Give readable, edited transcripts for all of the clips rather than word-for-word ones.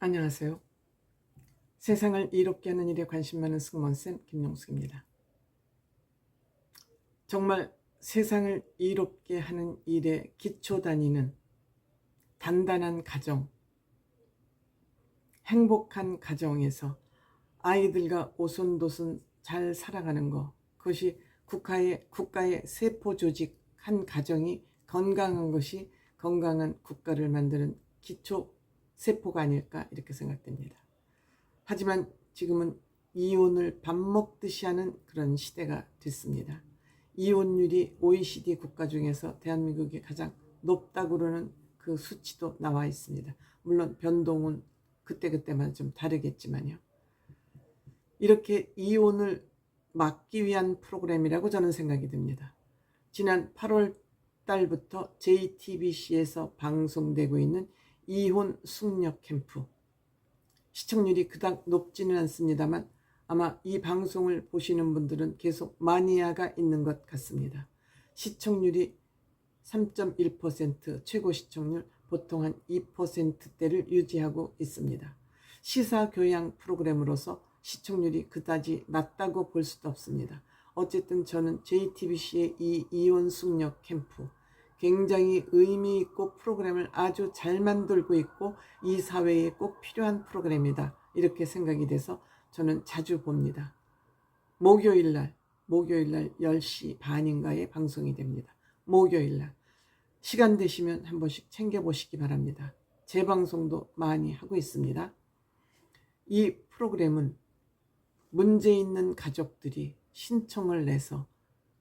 안녕하세요. 세상을 이롭게 하는 일에 관심 많은 승무원쌤 김용숙입니다. 정말 세상을 이롭게 하는 일의 기초 단위는 단단한 가정, 행복한 가정에서 아이들과 오손도손 잘 살아가는 것, 그것이 국가의 세포 조직 한 가정이 건강한 것이 건강한 국가를 만드는 기초 세포가 아닐까 이렇게 생각됩니다. 하지만 지금은 이혼을 밥 먹듯이 하는 그런 시대가 됐습니다. 이혼율이 OECD 국가 중에서 대한민국이 가장 높다고 그러는 그 수치도 나와 있습니다. 물론 변동은 그때그때마다 좀 다르겠지만요. 이렇게 이혼을 막기 위한 프로그램이라고 저는 생각이 듭니다. 지난 8월 달부터 JTBC에서 방송되고 있는 이혼 숙녀 캠프, 시청률이 그닥 높지는 않습니다만 아마 이 방송을 보시는 분들은 계속 마니아가 있는 것 같습니다. 시청률이 3.1%, 최고 시청률 보통 한 2%대를 유지하고 있습니다. 시사교양 프로그램으로서 시청률이 그다지 낮다고 볼 수도 없습니다. 어쨌든 저는 JTBC의 이 이혼 숙녀 캠프, 굉장히 의미 있고 프로그램을 아주 잘 만들고 있고 이 사회에 꼭 필요한 프로그램이다 이렇게 생각이 돼서 저는 자주 봅니다. 목요일날 10시 반인가에 방송이 됩니다. 목요일날 시간 되시면 한 번씩 챙겨보시기 바랍니다. 재방송도 많이 하고 있습니다. 이 프로그램은 문제 있는 가족들이 신청을 내서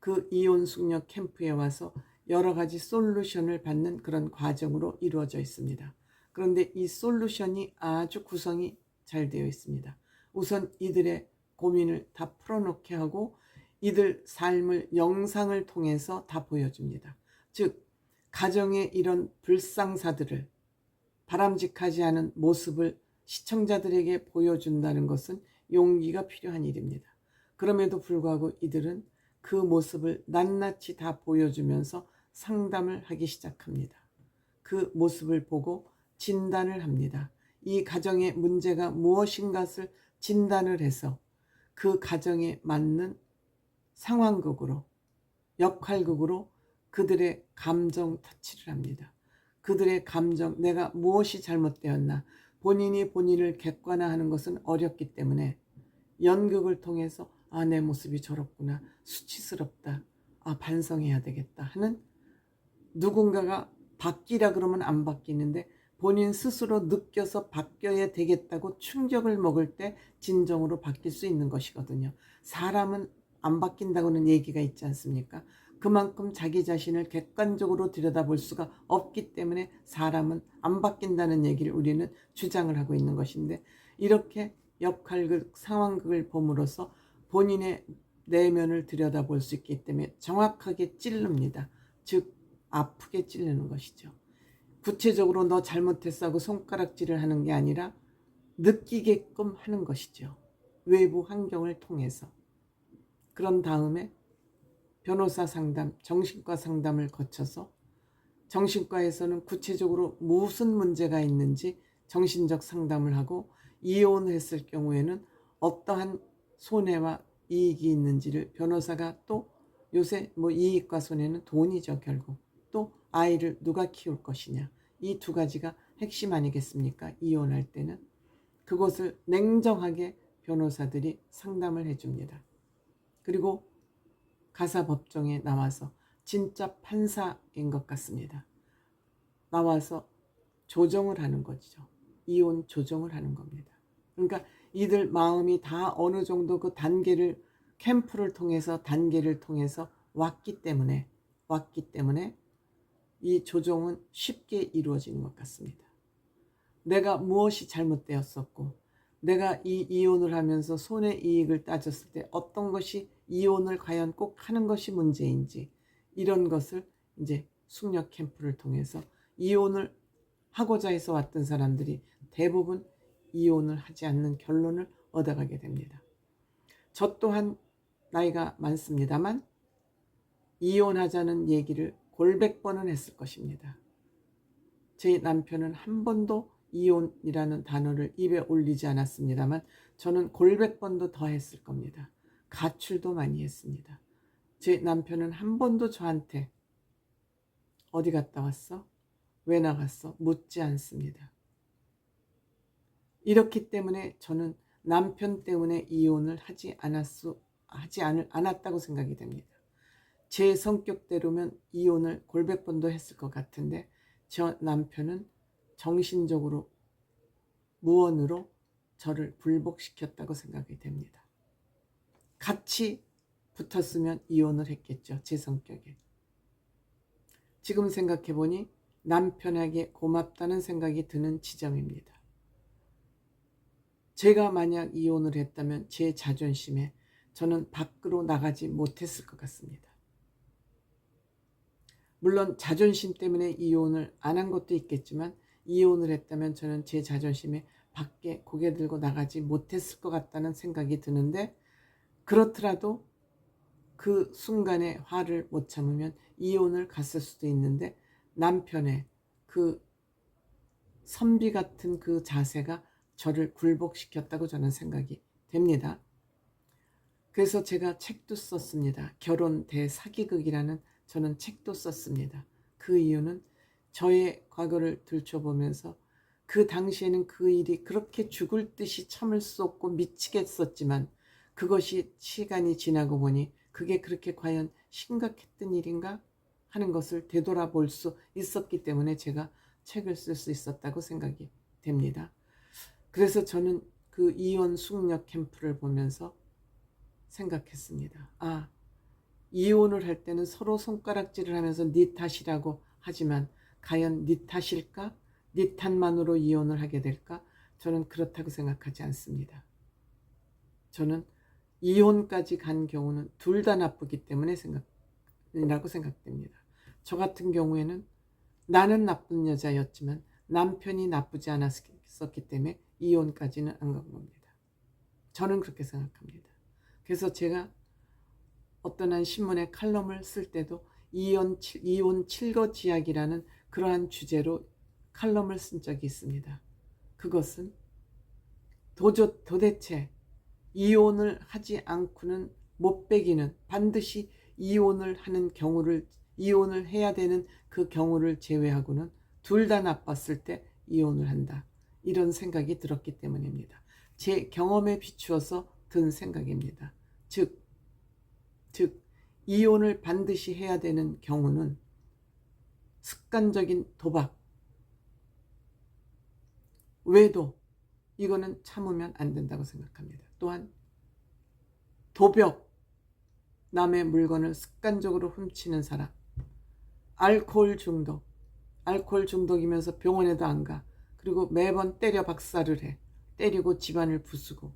그 이혼 숙녀 캠프에 와서 여러 가지 솔루션을 받는 그런 과정으로 이루어져 있습니다. 그런데 이 솔루션이 아주 구성이 잘 되어 있습니다. 우선 이들의 고민을 다 풀어놓게 하고 이들 삶을 영상을 통해서 다 보여줍니다. 즉 가정의 이런 불상사들을, 바람직하지 않은 모습을 시청자들에게 보여준다는 것은 용기가 필요한 일입니다. 그럼에도 불구하고 이들은 그 모습을 낱낱이 다 보여주면서 상담을 하기 시작합니다. 그 모습을 보고 진단을 합니다. 이 가정의 문제가 무엇인가를 진단을 해서 그 가정에 맞는 상황극으로, 역할극으로 그들의 감정 터치를 합니다. 그들의 감정, 내가 무엇이 잘못되었나, 본인이 본인을 객관화하는 것은 어렵기 때문에 연극을 통해서 내 모습이 저렇구나, 수치스럽다, 반성해야 되겠다 하는, 누군가가 바뀌라 그러면 안 바뀌는데 본인 스스로 느껴서 바뀌어야 되겠다고 충격을 먹을 때 진정으로 바뀔 수 있는 것이거든요. 사람은 안 바뀐다고는 얘기가 있지 않습니까? 그만큼 자기 자신을 객관적으로 들여다볼 수가 없기 때문에 사람은 안 바뀐다는 얘기를 우리는 주장을 하고 있는 것인데, 이렇게 역할극, 상황극을 봄으로써 본인의 내면을 들여다볼 수 있기 때문에 정확하게 찌릅니다. 즉 아프게 찌르는 것이죠. 구체적으로 너 잘못했어 하고 손가락질을 하는 게 아니라 느끼게끔 하는 것이죠. 외부 환경을 통해서. 그런 다음에 변호사 상담, 정신과 상담을 거쳐서 정신과에서는 구체적으로 무슨 문제가 있는지 정신적 상담을 하고, 이혼했을 경우에는 어떠한 손해와 이익이 있는지를 변호사가, 또 요새 이익과 손해는 돈이죠. 결국 또 아이를 누가 키울 것이냐, 이 두 가지가 핵심 아니겠습니까? 이혼할 때는 그것을 냉정하게 변호사들이 상담을 해줍니다. 그리고 가사법정에 나와서 진짜 판사인 것 같습니다. 나와서 조정을 하는 거죠. 이혼 조정을 하는 겁니다. 그러니까 이들 마음이 다 어느 정도 그 단계를, 캠프를 통해서 단계를 통해서 왔기 때문에 이 조정은 쉽게 이루어지는 것 같습니다. 내가 무엇이 잘못되었었고, 내가 이 이혼을 하면서 손해이익을 따졌을 때 어떤 것이 이혼을 과연 꼭 하는 것이 문제인지, 이런 것을 이제 숙녀 캠프를 통해서 이혼을 하고자 해서 왔던 사람들이 대부분 이혼을 하지 않는 결론을 얻어가게 됩니다. 저 또한 나이가 많습니다만 이혼하자는 얘기를 골백 번은 했을 것입니다. 제 남편은 한 번도 이혼이라는 단어를 입에 올리지 않았습니다만 저는 골백 번도 더 했을 겁니다. 가출도 많이 했습니다. 제 남편은 한 번도 저한테 어디 갔다 왔어? 왜 나갔어? 묻지 않습니다. 이렇기 때문에 저는 남편 때문에 이혼을 하지 않았다고 생각이 됩니다. 제 성격대로면 이혼을 골백 번도 했을 것 같은데 저 남편은 정신적으로 무언으로 저를 불복시켰다고 생각이 됩니다. 같이 붙었으면 이혼을 했겠죠. 제 성격에. 지금 생각해보니 남편에게 고맙다는 생각이 드는 지점입니다. 제가 만약 이혼을 했다면 제 자존심에 저는 밖으로 나가지 못했을 것 같습니다. 물론 자존심 때문에 이혼을 안 한 것도 있겠지만 이혼을 했다면 저는 제 자존심에 밖에 고개 들고 나가지 못했을 것 같다는 생각이 드는데, 그렇더라도 그 순간에 화를 못 참으면 이혼을 갔을 수도 있는데 남편의 그 선비 같은 그 자세가 저를 굴복시켰다고 저는 생각이 됩니다. 그래서 제가 책도 썼습니다. 결혼 대사기극이라는 저는 책도 썼습니다. 그 이유는 저의 과거를 들춰보면서 그 당시에는 그 일이 그렇게 죽을 듯이 참을 수 없고 미치겠었지만 그것이 시간이 지나고 보니 그게 그렇게 과연 심각했던 일인가 하는 것을 되돌아볼 수 있었기 때문에 제가 책을 쓸 수 있었다고 생각이 됩니다. 그래서 저는 그 이혼 숙녀 캠프를 보면서 생각했습니다. 이혼을 할 때는 서로 손가락질을 하면서 네 탓이라고 하지만 과연 네 탓일까? 네 탓만으로 이혼을 하게 될까? 저는 그렇다고 생각하지 않습니다. 저는 이혼까지 간 경우는 둘 다 나쁘기 때문에 라고 생각됩니다. 저 같은 경우에는 나는 나쁜 여자였지만 남편이 나쁘지 않았기 때문에 이혼까지는 안 간 겁니다. 저는 그렇게 생각합니다. 그래서 제가 어떤 한 신문에 칼럼을 쓸 때도 이혼 7거지약이라는 그러한 주제로 칼럼을 쓴 적이 있습니다. 그것은 도대체 이혼을 하지 않고는 못 베기는, 반드시 이혼을 해야 되는 그 경우를 제외하고는 둘 다 나빴을 때 이혼을 한다. 이런 생각이 들었기 때문입니다. 제 경험에 비추어서 든 생각입니다. 즉 이혼을 반드시 해야 되는 경우는 습관적인 도박, 외도, 이거는 참으면 안 된다고 생각합니다. 또한 도벽, 남의 물건을 습관적으로 훔치는 사람, 알코올 중독이면서 병원에도 안 가. 그리고 매번 때려 박살을 해. 때리고 집안을 부수고.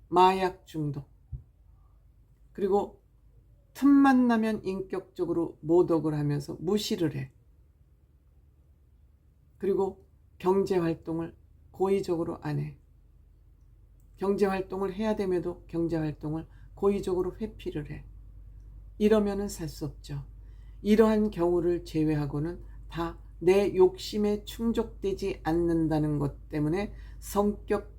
마약 중독. 그리고 틈만 나면 인격적으로 모독을 하면서 무시를 해. 그리고 경제활동을 고의적으로 안 해. 경제활동을 해야 됨에도 경제활동을 고의적으로 회피를 해. 이러면은 살 수 없죠. 이러한 경우를 제외하고는 다 내 욕심에 충족되지 않는다는 것 때문에 성격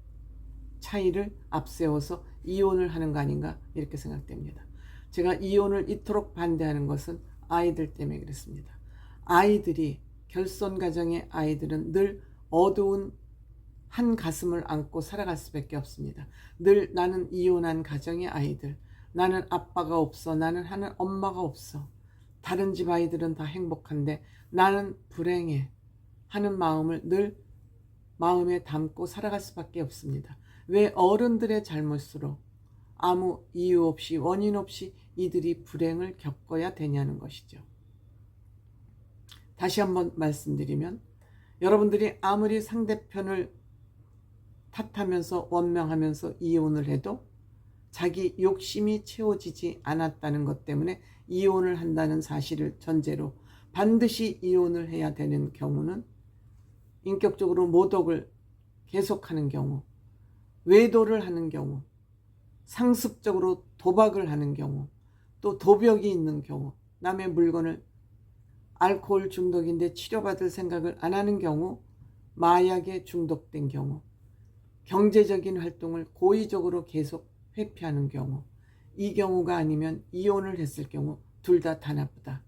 차이를 앞세워서 이혼을 하는 거 아닌가 이렇게 생각됩니다. 제가 이혼을 이토록 반대하는 것은 아이들 때문에 그렇습니다. 결손가정의 아이들은 늘 어두운 한 가슴을 안고 살아갈 수밖에 없습니다. 늘 나는 이혼한 가정의 아이들, 나는 아빠가 없어, 나는 하는 엄마가 없어, 다른 집 아이들은 다 행복한데 나는 불행해 하는 마음을 늘 마음에 담고 살아갈 수밖에 없습니다. 왜 어른들의 잘못으로 아무 이유 없이 원인 없이 이들이 불행을 겪어야 되냐는 것이죠. 다시 한번 말씀드리면 여러분들이 아무리 상대편을 탓하면서 원명하면서 이혼을 해도 자기 욕심이 채워지지 않았다는 것 때문에 이혼을 한다는 사실을 전제로 반드시 이혼을 해야 되는 경우는 인격적으로 모독을 계속하는 경우, 외도를 하는 경우, 상습적으로 도박을 하는 경우, 또 도벽이 있는 경우, 남의 물건을 알코올 중독인데 치료받을 생각을 안 하는 경우, 마약에 중독된 경우, 경제적인 활동을 고의적으로 계속 회피하는 경우, 이 경우가 아니면 이혼을 했을 경우 둘 다 나쁘다.